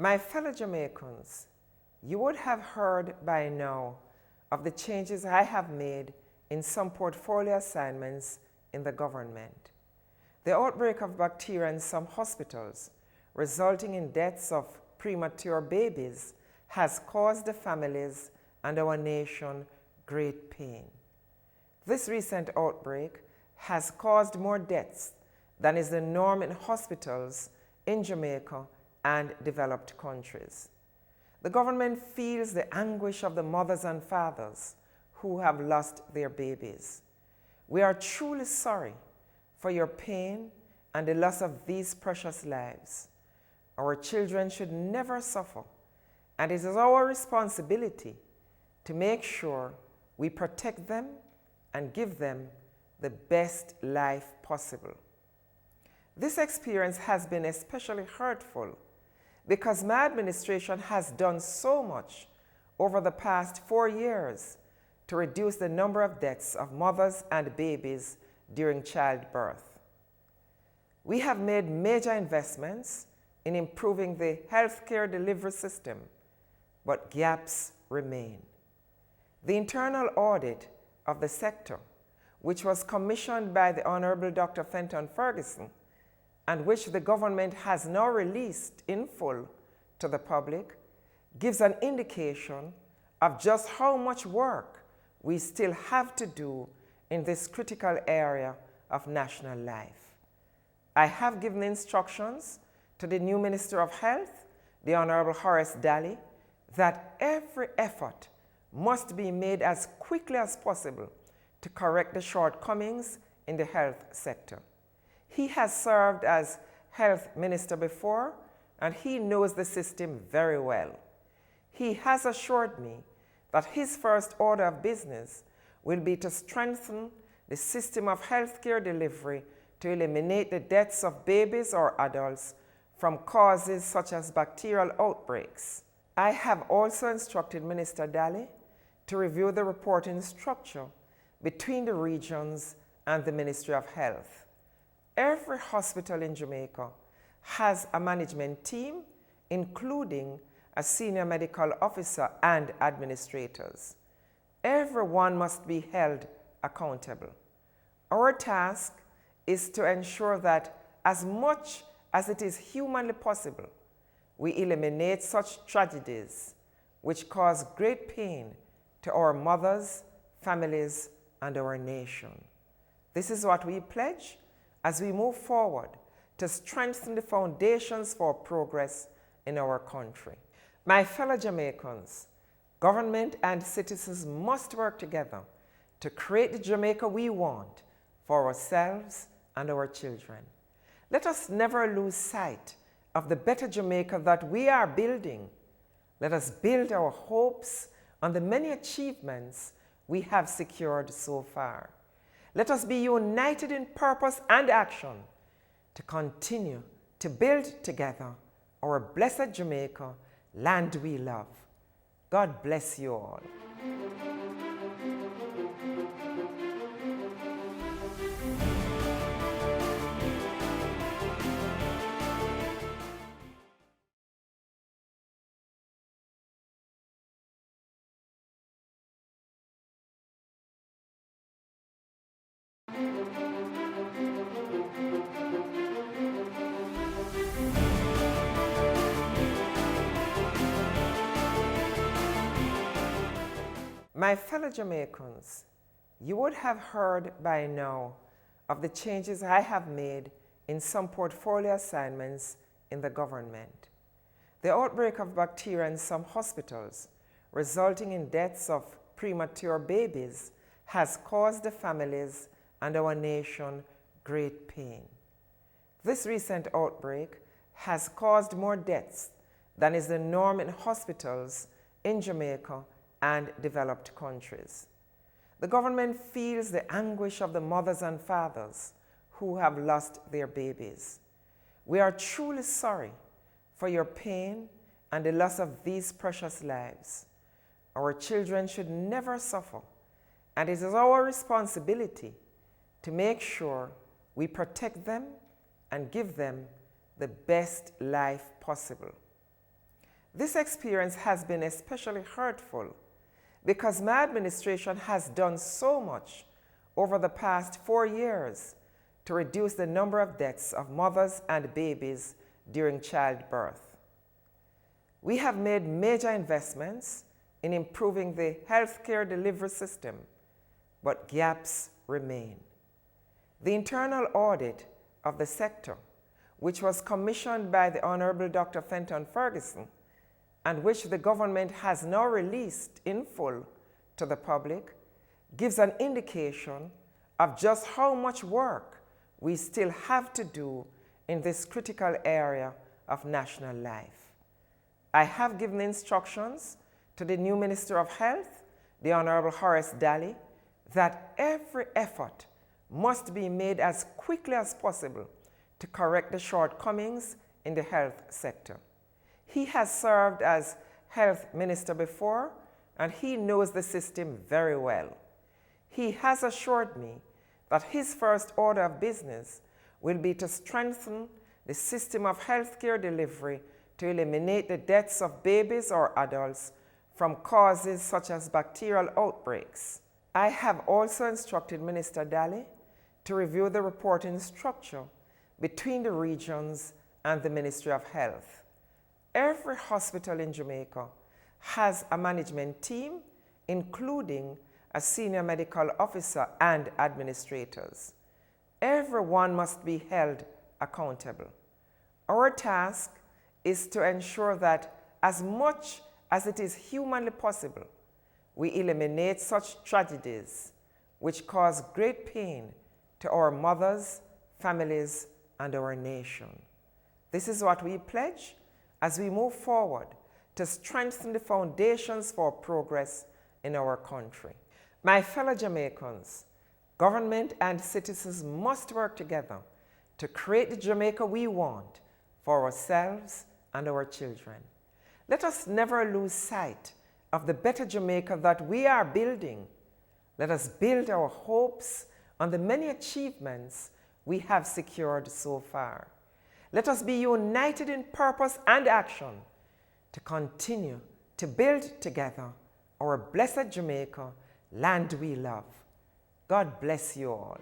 My fellow Jamaicans, you would have heard by now of the changes I have made in some portfolio assignments in the government. The outbreak of bacteria in some hospitals, resulting in deaths of premature babies, has caused the families and our nation great pain. This recent outbreak has caused more deaths than is the norm in hospitals in Jamaica and developed countries. The government feels the anguish of the mothers and fathers who have lost their babies. We are truly sorry for your pain and the loss of these precious lives. Our children should never suffer, and it is our responsibility to make sure we protect them and give them the best life possible. This experience has been especially hurtful because my administration has done so much over the past 4 years to reduce the number of deaths of mothers and babies during childbirth. We have made major investments in improving the healthcare delivery system, but gaps remain. The internal audit of the sector, which was commissioned by the Honorable Dr. Fenton Ferguson, and which the government has now released in full to the public, gives an indication of just how much work we still have to do in this critical area of national life. I have given instructions to the new Minister of Health, the Honorable Horace Daly, that every effort must be made as quickly as possible to correct the shortcomings in the health sector. He has served as health minister before, and he knows the system very well. He has assured me that his first order of business will be to strengthen the system of healthcare delivery to eliminate the deaths of babies or adults from causes such as bacterial outbreaks. I have also instructed Minister Daly to review the reporting structure between the regions and the Ministry of Health. Every hospital in Jamaica has a management team, including a senior medical officer and administrators. Everyone must be held accountable. Our task is to ensure that as much as it is humanly possible, we eliminate such tragedies which cause great pain to our mothers, families, and our nation. This is what we pledge as we move forward to strengthen the foundations for progress in our country. My fellow Jamaicans, government and citizens must work together to create the Jamaica we want for ourselves and our children. Let us never lose sight of the better Jamaica that we are building. Let us build our hopes on the many achievements we have secured so far. Let us be united in purpose and action to continue to build together our blessed Jamaica, land we love. God bless you all. My fellow Jamaicans, you would have heard by now of the changes I have made in some portfolio assignments in the government. The outbreak of bacteria in some hospitals, resulting in deaths of premature babies, has caused the families and our nation great pain. This recent outbreak has caused more deaths than is the norm in hospitals in Jamaica and developed countries. The government feels the anguish of the mothers and fathers who have lost their babies. We are truly sorry for your pain and the loss of these precious lives. Our children should never suffer, and it is our responsibility to make sure we protect them and give them the best life possible. This experience has been especially hurtful because my administration has done so much over the past 4 years to reduce the number of deaths of mothers and babies during childbirth. We have made major investments in improving the healthcare delivery system, but gaps remain. The internal audit of the sector, which was commissioned by the Honorable Dr. Fenton Ferguson, and which the government has now released in full to the public, gives an indication of just how much work we still have to do in this critical area of national life. I have given instructions to the new Minister of Health, the Honorable Horace Daly, that every effort must be made as quickly as possible to correct the shortcomings in the health sector. He has served as health minister before, and he knows the system very well. He has assured me that his first order of business will be to strengthen the system of healthcare delivery to eliminate the deaths of babies or adults from causes such as bacterial outbreaks. I have also instructed Minister Daly to review the reporting structure between the regions and the Ministry of Health. Every hospital in Jamaica has a management team, including a senior medical officer and administrators. Everyone must be held accountable. Our task is to ensure that as much as it is humanly possible, we eliminate such tragedies which cause great pain to our mothers, families, and our nation. This is what we pledge as we move forward to strengthen the foundations for progress in our country. My fellow Jamaicans, government and citizens must work together to create the Jamaica we want for ourselves and our children. Let us never lose sight of the better Jamaica that we are building. Let us build our hopes on the many achievements we have secured so far. Let us be united in purpose and action to continue to build together our blessed Jamaica, land we love. God bless you all.